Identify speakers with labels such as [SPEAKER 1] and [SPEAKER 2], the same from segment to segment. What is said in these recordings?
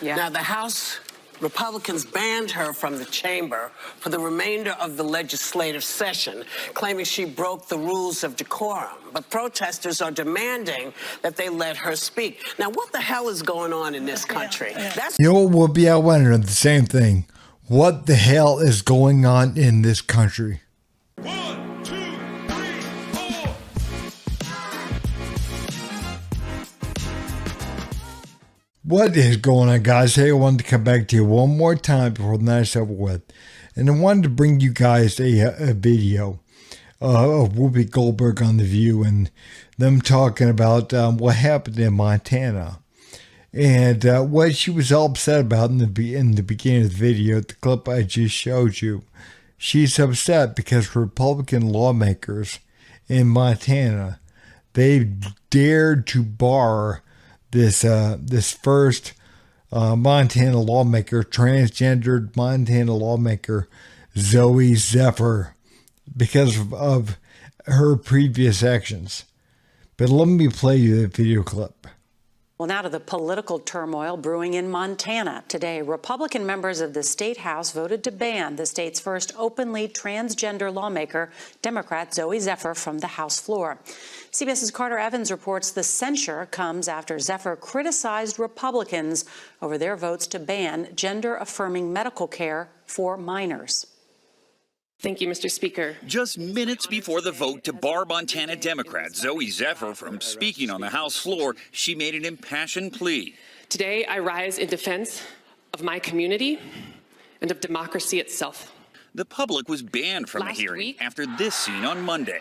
[SPEAKER 1] Yeah. Now, the House Republicans banned her from the chamber for the remainder of the legislative session, claiming she broke the rules of decorum. But protesters are demanding that they let her speak. Now, what the hell is going on in this country? That's
[SPEAKER 2] You know what, Whoopi? I wonder the same thing. What the hell is going on in this country?
[SPEAKER 3] 1, 2, 3, 4.
[SPEAKER 2] What is going on, guys? Hey, I wanted to come back to you one more time before the night's over with. And I wanted to bring you guys a video of Whoopi Goldberg on The View and them talking about what happened in Montana. And what she was all upset about in the beginning of the video, the clip I just showed you. She's upset because Republican lawmakers in Montana, they dared to bar this first Montana lawmaker, transgendered Montana lawmaker, Zoe Zephyr, because of her previous actions. But let me play you the video clip.
[SPEAKER 4] Well, now to the political turmoil brewing in Montana. Today, Republican members of the state House voted to ban the state's first openly transgender lawmaker, Democrat Zoe Zephyr, from the House floor. CBS's Carter Evans reports the censure comes after Zephyr criticized Republicans over their votes to ban gender-affirming medical care for minors.
[SPEAKER 5] Thank you, Mr. Speaker.
[SPEAKER 6] Just minutes before the vote to bar Montana Democrat Zoe Zephyr from speaking on the House floor, she made an impassioned plea.
[SPEAKER 5] Today, I rise in defense of my community and of democracy itself.
[SPEAKER 6] The public was banned from the hearing after this scene on Monday,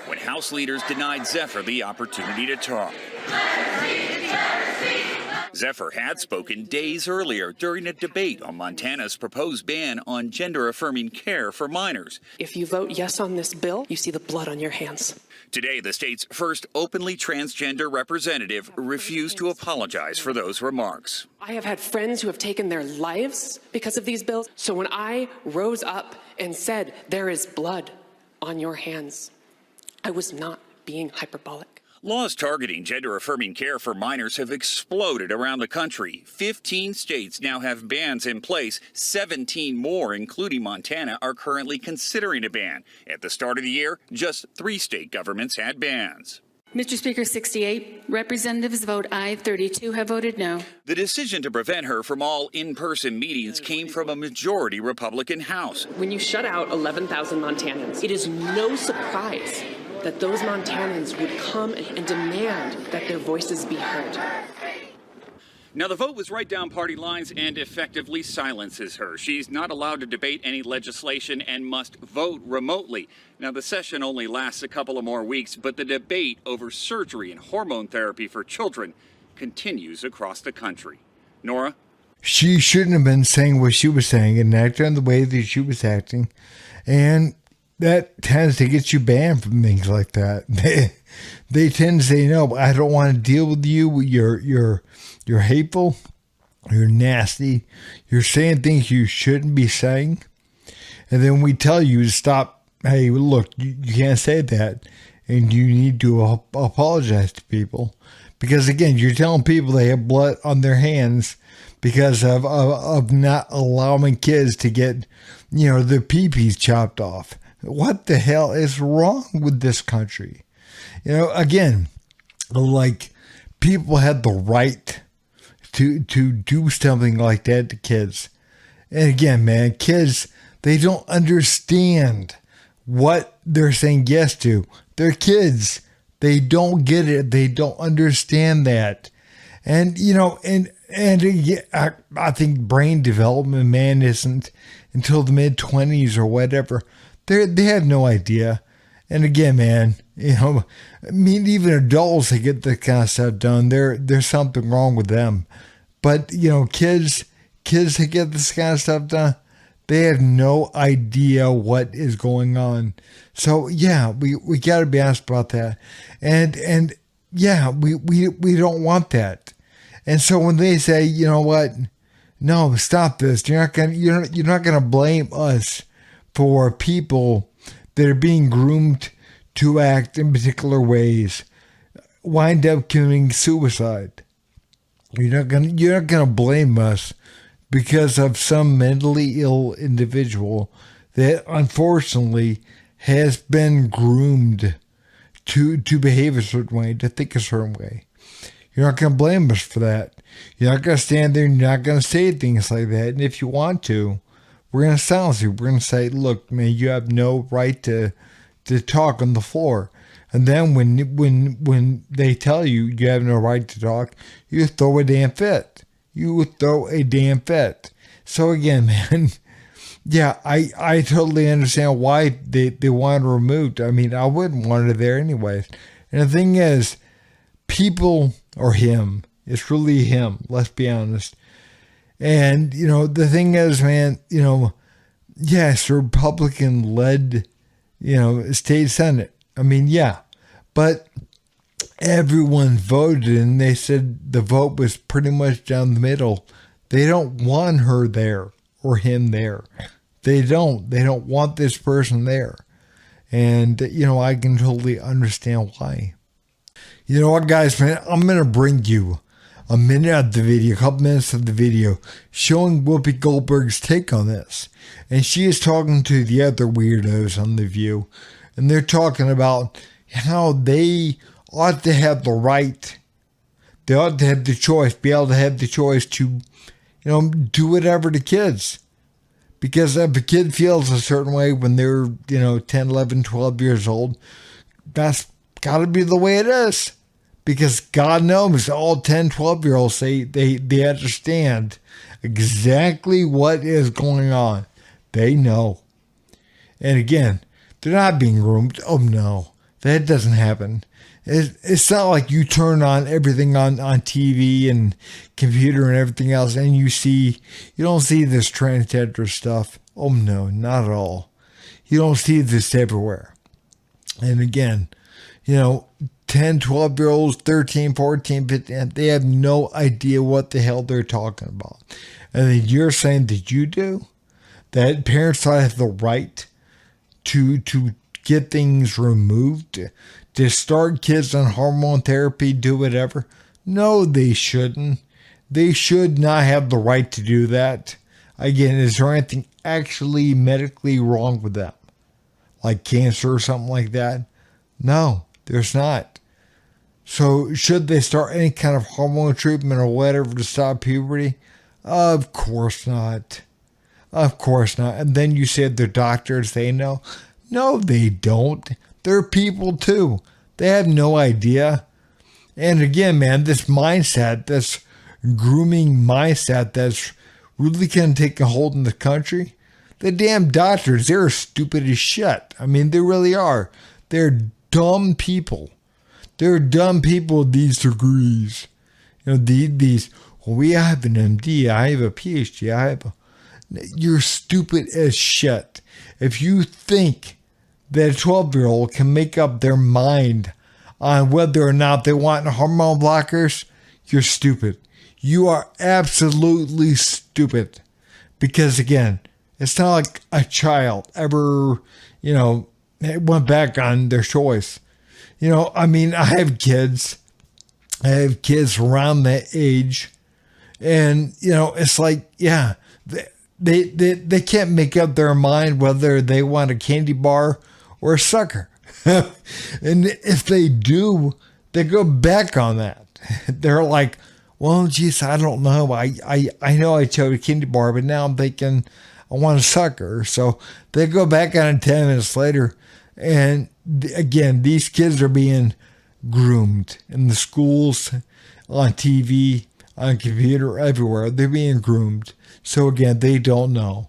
[SPEAKER 6] when House leaders denied Zephyr the opportunity to talk. Zephyr had spoken days earlier during a debate on Montana's proposed ban on gender-affirming care for minors.
[SPEAKER 5] If you vote yes on this bill, you see the blood on your hands.
[SPEAKER 6] Today, the state's first openly transgender representative refused to apologize for those remarks.
[SPEAKER 5] I have had friends who have taken their lives because of these bills. So when I rose up and said, there is blood on your hands, I was not being hyperbolic.
[SPEAKER 6] Laws targeting gender-affirming care for minors have exploded around the country. 15 states now have bans in place. 17 more, including Montana, are currently considering a ban. At the start of the year, just 3 state governments had bans.
[SPEAKER 7] Mr. Speaker, 68 representatives vote aye, 32 have voted no.
[SPEAKER 6] The decision to prevent her from all in-person meetings came from a majority Republican House.
[SPEAKER 5] When you shut out 11,000 Montanans, it is no surprise that those Montanans would come and demand that their voices be heard.
[SPEAKER 6] Now, the vote was right down party lines and effectively silences her. She's not allowed to debate any legislation and must vote remotely. Now, the session only lasts a couple of more weeks, but the debate over surgery and hormone therapy for children continues across the country. Nora?
[SPEAKER 2] She shouldn't have been saying what she was saying and acting the way that she was acting. And that tends to get you banned from things like that. They tend to say, no, I don't want to deal with you. You're hateful. You're nasty. You're saying things you shouldn't be saying. And then we tell you to stop. Hey, look, you can't say that. And you need to apologize to people. Because, again, you're telling people they have blood on their hands because of not allowing kids to get, their pee-pees chopped off. What the hell is wrong with this country? Again, like, people had the right to do something like that to kids. And again, man, kids, they don't understand what they're saying yes to. They're kids. They don't get it. They don't understand that. And, I think brain development, man, isn't until the mid-20s or whatever. They have no idea. And again, man, even adults that get this kind of stuff done, there's something wrong with them. But, kids that get this kind of stuff done, they have no idea what is going on. So, yeah, we got to be honest about that. And yeah, we don't want that. And so when they say, you know what, no, stop this. You're not gonna blame us for people that are being groomed to act in particular ways, wind up committing suicide. You're not gonna blame us because of some mentally ill individual that unfortunately has been groomed to behave a certain way, to think a certain way. You're not going to blame us for that. You're not going to stand there and you're not going to say things like that. And if you want to, we're going to silence you. We're going to say, look, man, you have no right to talk on the floor. And then when they tell you you have no right to talk, you throw a damn fit. You throw a damn fit. So again, man, yeah, I totally understand why they want it removed. I mean, I wouldn't want it there anyways. And the thing is, people, or him, it's really him, let's be honest. And, the thing is, man, yes, Republican-led, state Senate. I mean, yeah, but everyone voted and they said the vote was pretty much down the middle. They don't want her there or him there. They don't want this person there. And, I can totally understand why. You know what, guys, man, I'm going to bring you a minute of the video, a couple minutes of the video, showing Whoopi Goldberg's take on this. And she is talking to the other weirdos on The View. And they're talking about how they ought to have the right, they ought to have the choice, be able to have the choice to, do whatever to kids. Because if a kid feels a certain way when they're, 10, 11, 12 years old, that's got to be the way it is. Because God knows all 10, 12-year-olds say they understand exactly what is going on. They know. And again, they're not being groomed. Oh, no. That doesn't happen. It's not like you turn on everything on TV and computer and everything else and you don't see this transgender stuff. Oh, no, not at all. You don't see this everywhere. And again, 10, 12-year-olds, 13, 14, 15, they have no idea what the hell they're talking about. And then you're saying that you do? That parents ought to have the right to get things removed, to start kids on hormone therapy, do whatever? No, they shouldn't. They should not have the right to do that. Again, is there anything actually medically wrong with them? Like cancer or something like that? No, there's not. So should they start any kind of hormone treatment or whatever to stop puberty? Of course not. Of course not. And then you said the doctors, they know. No, they don't. They're people too. They have no idea. And again, man, this mindset, this grooming mindset that's really going to take a hold in the country, the damn doctors, they're stupid as shit. I mean, they really are. They're dumb people. They're dumb people with these degrees. These, we have an MD, I have a PhD, you're stupid as shit. If you think that a 12-year-old can make up their mind on whether or not they want hormone blockers, you're stupid. You are absolutely stupid. Because again, it's not like a child ever, went back on their choice. I have kids. I have kids around that age. And, it's like, yeah, they can't make up their mind whether they want a candy bar or a sucker. And if they do, they go back on that. They're like, well, geez, I don't know. I know I chose a candy bar, but now I'm thinking I want a sucker. So they go back on it 10 minutes later. And again, these kids are being groomed in the schools, on TV, on computer, everywhere. They're being groomed. So again, they don't know.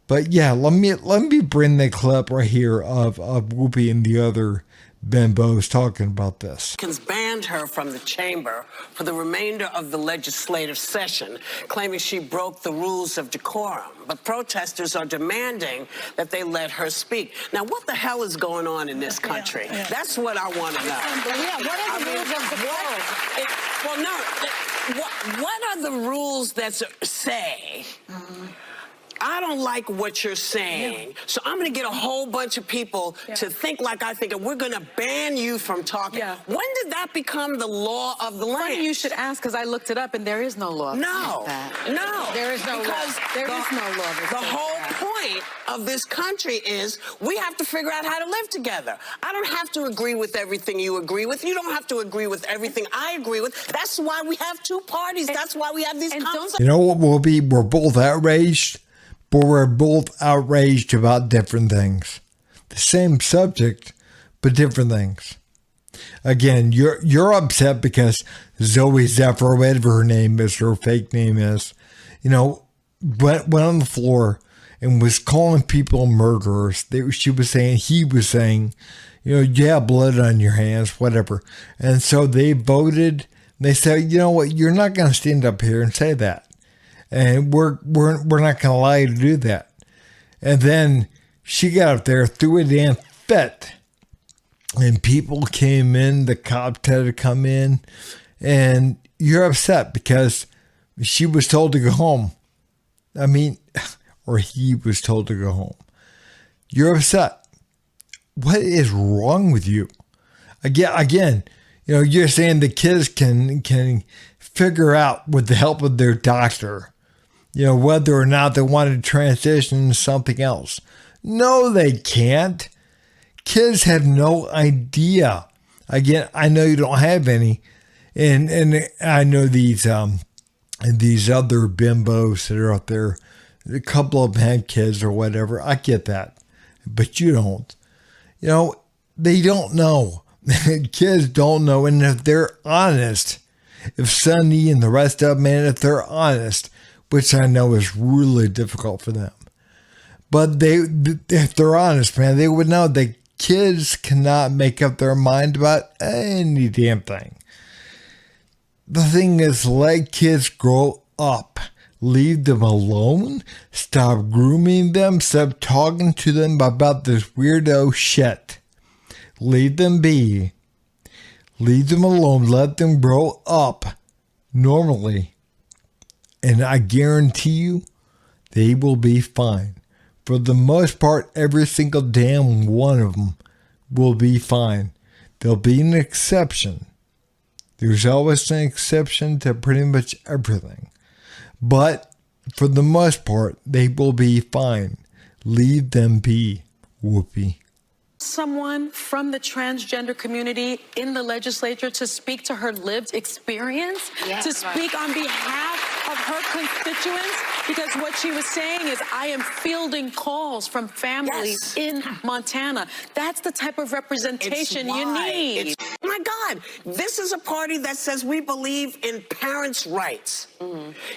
[SPEAKER 2] But yeah, let me bring the clip right here of Whoopi and the other Bimbos talking about this.
[SPEAKER 1] Republicans banned her from the chamber for the remainder of the legislative session, claiming she broke the rules of decorum. But protesters are demanding that they let her speak. Now, what the hell is going on in this country? That's what I want to know.
[SPEAKER 8] What are the rules of decorum?
[SPEAKER 1] What are the rules that say I don't like what you're saying, so I'm going to get a whole bunch of people to think like I think, and we're going to ban you from talking. When did that become the law of the land?
[SPEAKER 8] Funny you should ask, because I looked it up, and there is no law.
[SPEAKER 1] No, no.
[SPEAKER 8] There is no law. There is no law that
[SPEAKER 1] The
[SPEAKER 8] says
[SPEAKER 1] whole
[SPEAKER 8] that.
[SPEAKER 1] point of this country is we have to figure out how to live together. I don't have to agree with everything you agree with. You don't have to agree with everything I agree with. That's why we have two parties. That's why we have these conversations.
[SPEAKER 2] You know what, Whoopi? We're both outraged, but we're both outraged about different things. The same subject, but different things. Again, you're upset because Zoe Zephyr, whatever her name is, her fake name is, went on the floor and was calling people murderers. He was saying, you have blood on your hands, whatever. And so they voted. They said, you know what, you're not going to stand up here and say that. And we're not going to allow you to do that. And then she got up there, threw a damn fit. And people came in, the cops had to come in. And you're upset because she was told to go home. Or he was told to go home. You're upset. What is wrong with you? Again, you're saying the kids can figure out with the help of their doctor, whether or not they want to transition to something else. No, they can't. Kids have no idea. Again, I know you don't have any, and I know these other bimbos that are out there. A couple of them had kids or whatever. I get that, but you don't. They don't know. Kids don't know, and if they're honest, if Sonny and the rest of them, man, if they're honest, which I know is really difficult for them, but if they're honest, man, they would know that kids cannot make up their mind about any damn thing. The thing is, let kids grow up. Leave them alone. Stop grooming them. Stop talking to them about this weirdo shit. Leave them be. Leave them alone. Let them grow up normally. And I guarantee you, they will be fine. For the most part, every single damn one of them will be fine. There'll be an exception. There's always an exception to pretty much everything. But for the most part, they will be fine. Leave them be, Whoopi.
[SPEAKER 8] Someone from the transgender community in the legislature to speak to her lived experience, to speak on behalf of her constituents, because what she was saying is, I am fielding calls from families in Montana. That's the type of representation you need.
[SPEAKER 1] My God, this is a party that says we believe in parents' rights.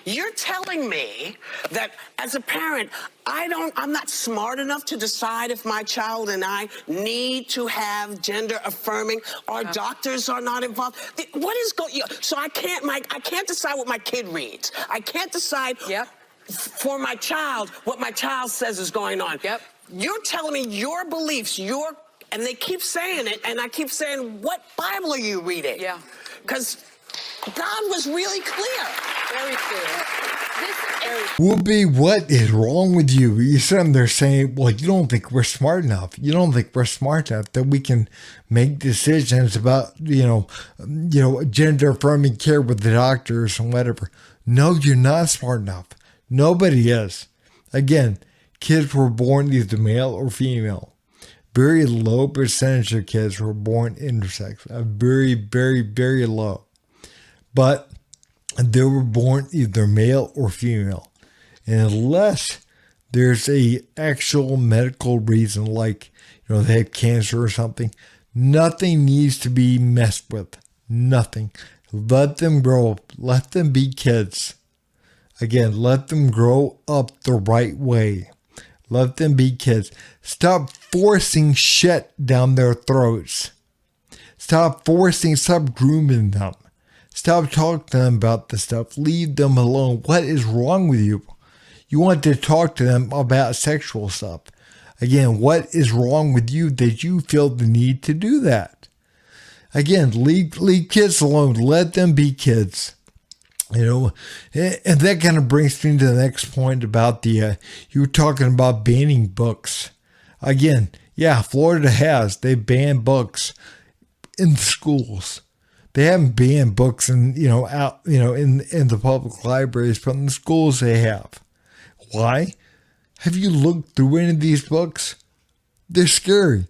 [SPEAKER 1] You're telling me that as a parent, I'm not smart enough to decide if my child and I need to have gender affirming. Our doctors are not involved. What is going on? So I can't decide what my kid reads. I can't decide for my child what my child says is going on. You're telling me your beliefs, and they keep saying it, and I keep saying, what Bible are you reading? Because God was really clear.
[SPEAKER 8] Very clear.
[SPEAKER 2] Whoopi, what is wrong with you? You said they're saying, well, you don't think we're smart enough. You don't think we're smart enough that we can make decisions about, gender affirming care with the doctors and whatever. No, you're not smart enough. Nobody is. Again, kids were born either male or female. Very low percentage of kids were born intersex. A very, very, very low. But they were born either male or female. And unless there's a actual medical reason, like, they have cancer or something, nothing needs to be messed with. Nothing. Let them grow up. Let them be kids. Again, let them grow up the right way. Let them be kids. Stop forcing shit down their throats. Stop grooming them. Stop talking to them about this stuff. Leave them alone. What is wrong with you? You want to talk to them about sexual stuff. Again, what is wrong with you that you feel the need to do that? Again, leave kids alone. Let them be kids. You know, and that kind of brings me to the next point about you were talking about banning books. Again, yeah, Florida they banned books in schools. They haven't banned books in the public libraries, but in the schools they have. Why? Have you looked through any of these books? They're scary.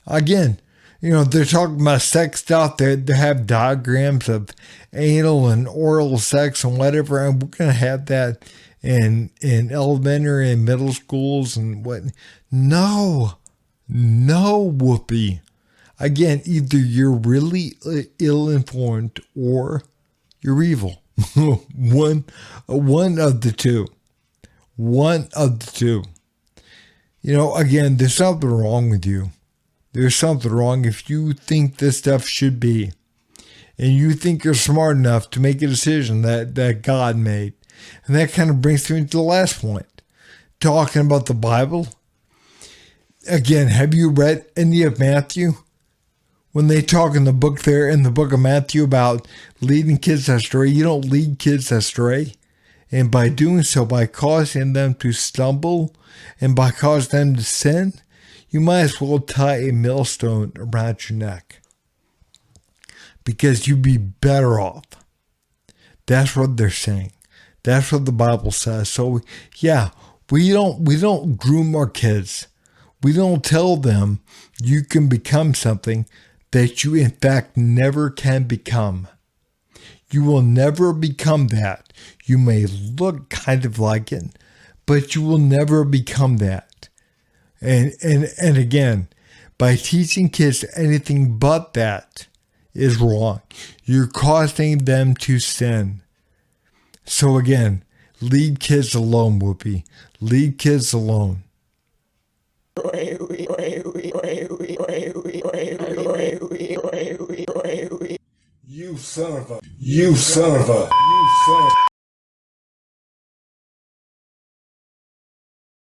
[SPEAKER 2] Again, they're talking about sex stuff. They have diagrams of anal and oral sex and whatever, and we're going to have that in elementary and middle schools and what. No, Whoopi. Again, either you're really ill-informed or you're evil. One of the two. One of the two. Again, there's something wrong with you. There's something wrong if you think this stuff should be. And you think you're smart enough to make a decision that God made. And that kind of brings me to the last point. Talking about the Bible. Again, have you read any of Matthew? When they talk in the book of Matthew about leading kids astray, you don't lead kids astray. And by doing so, by causing them to stumble and by causing them to sin, you might as well tie a millstone around your neck. Because you'd be better off. That's what they're saying. That's what the Bible says. So yeah, we don't groom our kids. We don't tell them you can become something that you in fact never can become. You will never become that. You may look kind of like it, but you will never become that. And again, by teaching kids anything but that is wrong. You're causing them to sin. So again, leave kids alone, Whoopi. Leave kids alone.
[SPEAKER 3] You son of a.